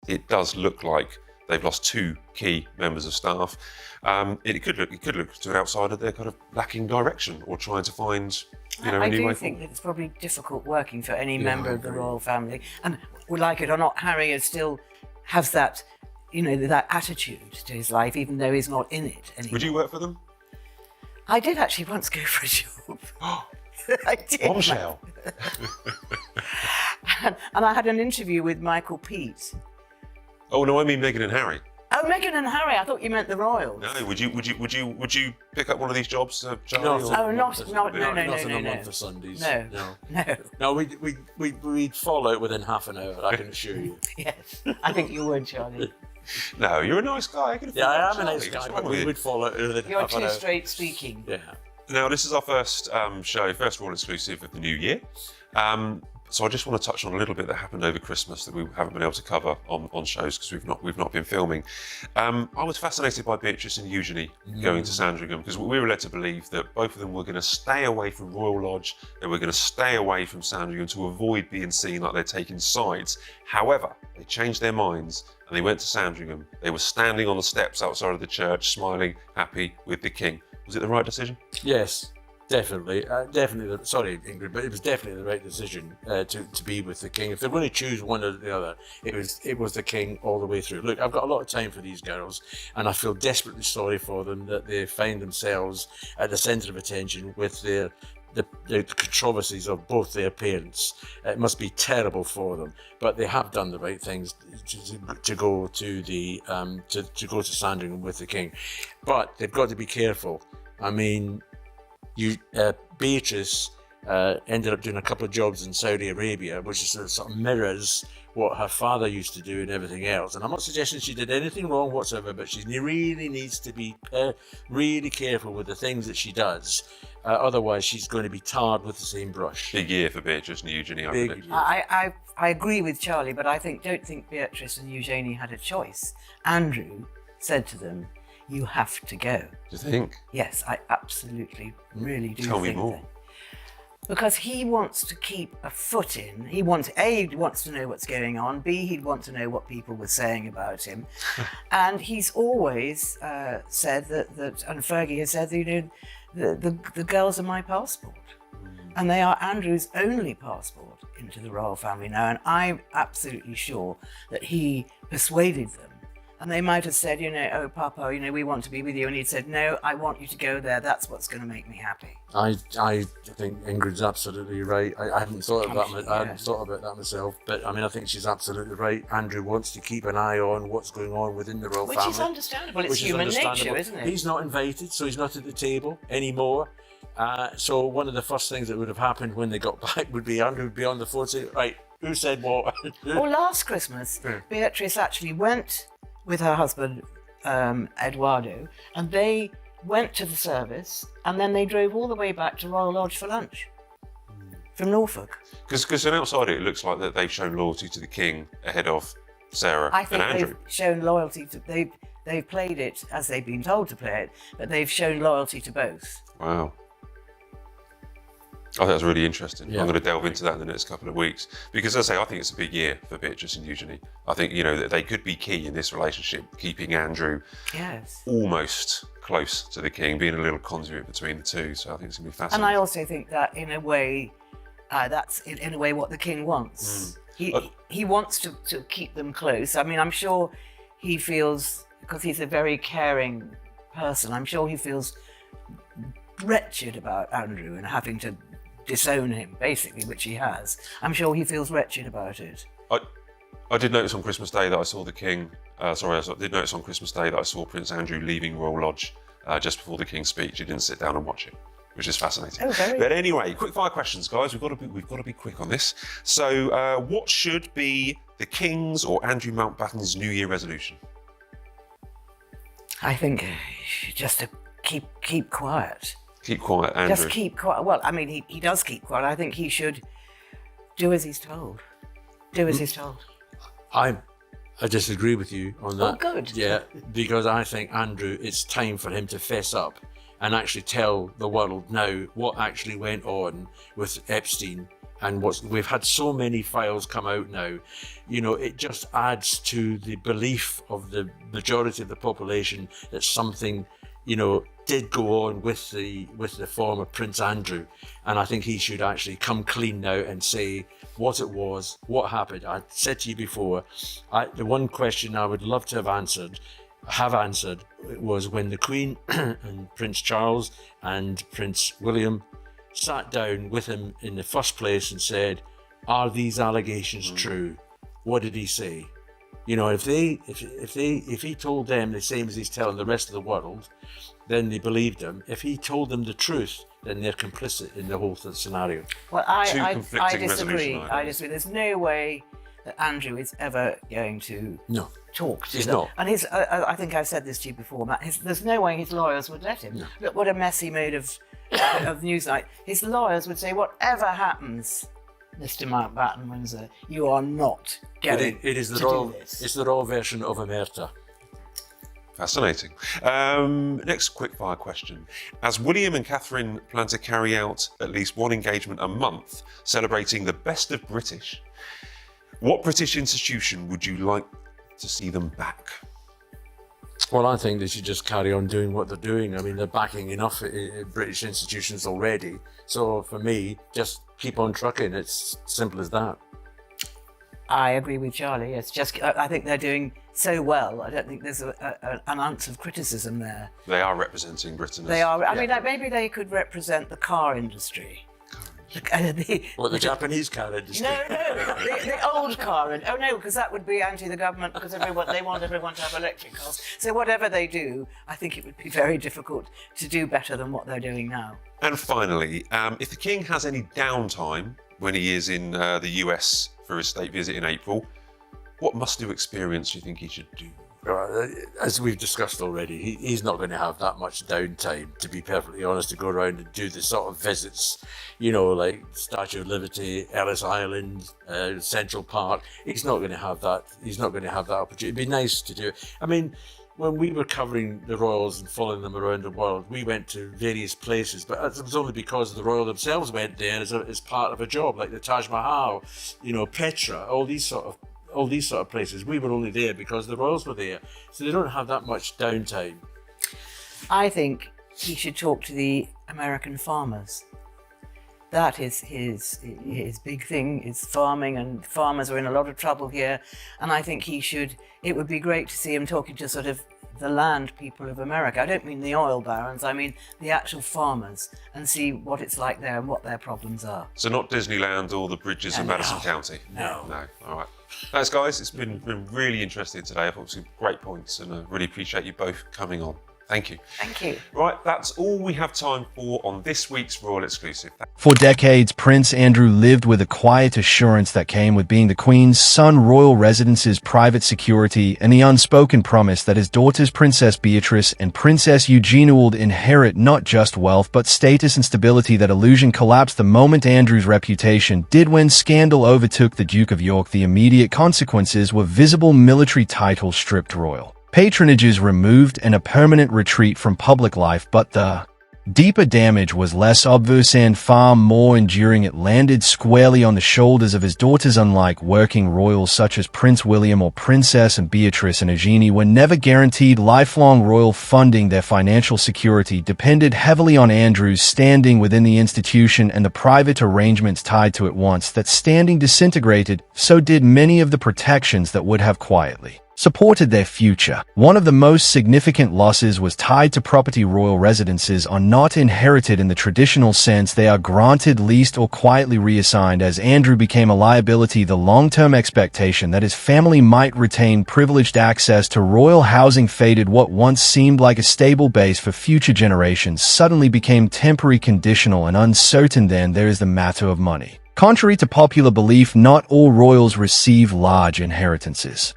it does look like they've lost 2 key members of staff. It could look to an outsider they're kind of lacking direction or trying to find, a new way I do forward. think that it's probably difficult working for any member of the royal family, and we like it or not, Harry still has that, that attitude to his life, even though he's not in it anymore. Would you work for them? I did actually once go for a job. I did. Bombshell. And I had an interview with Michael Peet. Oh no, I mean Meghan and Harry. Oh, Meghan and Harry. I thought you meant the royals. No, would you pick up one of these jobs, Charlie? No, or- not Not in a no. month of Sundays. No. No, we'd fall out within half an hour, I can assure you. Yes, I think you would, Charlie. No, you're a nice guy. I can Yeah, I am Charlie. a nice guy, What's but wrong with you? we'd fall out within You're half an too hour. straight speaking. Yeah. Now, this is our first show, first royal exclusive of the new year. So I just want to touch on a little bit that happened over Christmas that we haven't been able to cover on shows because we've not been filming. I was fascinated by Beatrice and Eugenie going to Sandringham because we were led to believe that both of them were going to stay away from Royal Lodge, they were going to stay away from Sandringham to avoid being seen like they're taking sides. However, they changed their minds and they went to Sandringham. They were standing on the steps outside of the church, smiling, happy with the king. Was it the right decision? Yes, definitely. Sorry, Ingrid, but it was definitely the right decision to be with the king. If they're going to choose one or the other, it was the king all the way through. Look, I've got a lot of time for these girls, and I feel desperately sorry for them that they find themselves at the centre of attention with the controversies of both their parents. It must be terrible for them, but they have done the right things to go to the to go to Sandringham with the king. But they've got to be careful. I mean, Beatrice ended up doing a couple of jobs in Saudi Arabia, which is sort of mirrors what her father used to do and everything else. And I'm not suggesting she did anything wrong whatsoever, but she really needs to be really careful with the things that she does. Otherwise, she's going to be tarred with the same brush. Big year for Beatrice and Eugenie, I Big predict. year. I agree with Charlie, but I don't think Beatrice and Eugenie had a choice. Andrew said to them, "You have to go." Do you think? Yes, I absolutely, really do. Tell me think more. that. Because he wants to keep a foot in. He wants to know what's going on. B, he'd want to know what people were saying about him. And he's always said that, and Fergie has said that, the girls are my passport. And they are Andrew's only passport into the royal family now. And I'm absolutely sure that he persuaded them. And they might have said, "Oh, Papa, we want to be with you." And he'd said, "No, I want you to go there. That's what's going to make me happy." I think Ingrid's absolutely right. I hadn't thought of that. Yeah. I hadn't thought about that myself. But I mean, I think she's absolutely right. Andrew wants to keep an eye on what's going on within the royal Which family. is understandable. It's which is human understandable. nature, isn't it? He's not invited, so he's not at the table anymore. So one of the first things that would have happened when they got back would be Andrew would be on the phone saying, "Right, who said what?" Well, last Christmas, Beatrice actually went with her husband, Eduardo, and they went to the service, and then they drove all the way back to Royal Lodge for lunch from Norfolk. Because an outsider, it looks like that they've shown loyalty to the king ahead of Sarah I and think Andrew. they've shown loyalty to, they've played it as they've been told to play it, but they've shown loyalty to both. Wow. I think that's really interesting. Yeah. I'm going to delve into that in the next couple of weeks because, as I say, I think it's a big year for Beatrice and Eugenie. I think, that they could be key in this relationship, keeping Andrew Yes. almost close to the king, being a little conduit between the two. So I think it's going to be fascinating. And I also think that in a way, that's in a way what the king wants. He wants to keep them close. I mean, I'm sure he feels, because he's a very caring person, I'm sure he feels wretched about Andrew and having to disown him, basically, which he has. I'm sure he feels wretched about it. I did notice on Christmas Day that I saw the king. I did notice on Christmas Day that I saw Prince Andrew leaving Royal Lodge just before the King's speech. He didn't sit down and watch it, which is fascinating. Oh, very. But anyway, quick fire questions, guys. We've got to be quick on this. So, what should be the King's or Andrew Mountbatten's New Year resolution? I think just to keep quiet. Keep quiet, Andrew. Just keep quiet. Well, I mean, he does keep quiet. I think he should do as he's told. Do as he's told. I'm I disagree with you on that. Oh, good. Yeah, because I think, Andrew, it's time for him to fess up and actually tell the world now what actually went on with Epstein. And we've had so many files come out now, it just adds to the belief of the majority of the population that something, did go on with the former Prince Andrew. And I think he should actually come clean now and say what it was, what happened. I said to you before, the one question I would love to have answered was when the Queen and Prince Charles and Prince William sat down with him in the first place and said, "Are these allegations true?" What did he say? If he told them the same as he's telling the rest of the world, then they believed him. If he told them the truth, then they're complicit in the whole scenario. Well, Two I conflicting disagree. resolution I disagree. There's no way that Andrew is ever going to talk to he's them. not. And I think I've said this to you before, Matt. There's no way his lawyers would let him. No. Look what a mess he made of Newsnight. His lawyers would say, whatever happens, Mr. Mountbatten Windsor, you are not going It is to the do raw. this. It's the raw version of Omerta. Fascinating. Next quickfire question. As William and Catherine plan to carry out at least one engagement a month, celebrating the best of British, what British institution would you like to see them back? Well, I think they should just carry on doing what they're doing. I mean, they're backing enough British institutions already. So for me, just keep on trucking. It's simple as that. I agree with Charlie. It's just, I think they're doing so well. I don't think there's an ounce of criticism there. They are representing Britain. They are. I mean, maybe they could represent the car industry. The Japanese car industry? No, the old car. Oh no, because that would be anti the government, because they want everyone to have electric cars. So whatever they do, I think it would be very difficult to do better than what they're doing now. And finally, if the King has any downtime when he is in the US for his state visit in April, what must-do experience do you think he should do? As we've discussed already, he's not going to have that much downtime, to be perfectly honest, to go around and do the sort of visits, like Statue of Liberty, Ellis Island, Central Park. He's not going to have that. He's not going to have that opportunity. It'd be nice to do it. I mean, when we were covering the royals and following them around the world, we went to various places, but it was only because the royal themselves went there as part of a job, like the Taj Mahal, Petra, all these sort of places. We were only there because the royals were there, so they don't have that much downtime. I think he should talk to the American farmers. That is his big thing, is farming, and farmers are in a lot of trouble here. And I think it would be great to see him talking to sort of the land people of America. I don't mean the oil barons, I mean the actual farmers, and see what it's like there and what their problems are. So not Disneyland or the bridges in Madison County? No. All right. Thanks, guys. It's been really interesting today. I've got some great points, and I really appreciate you both coming on. Thank you. Thank you. Right, that's all we have time for on this week's Royal Exclusive. For decades, Prince Andrew lived with a quiet assurance that came with being the Queen's son, royal residence's private security, and the unspoken promise that his daughters Princess Beatrice and Princess Eugenie would inherit not just wealth but status and stability. That illusion collapsed the moment Andrew's reputation did when scandal overtook the Duke of York. The immediate consequences were visible military titles stripped, royal patronages removed, and a permanent retreat from public life. But the deeper damage was less obvious and far more enduring. It landed squarely on the shoulders of his daughters. Unlike working royals such as Prince William or Princess and Beatrice and Eugenie were never guaranteed lifelong royal funding, their financial security depended heavily on Andrew's standing within the institution and the private arrangements tied to it. Once that standing disintegrated, so did many of the protections that would have quietly supported their future. One of the most significant losses was tied to property. Royal residences are not inherited in the traditional sense. They are granted, leased, or quietly reassigned. As Andrew became a liability, the long-term expectation that his family might retain privileged access to royal housing faded. What once seemed like a stable base for future generations suddenly became temporary, conditional, and uncertain. Then there is the matter of money. Contrary to popular belief, not all royals receive large inheritances.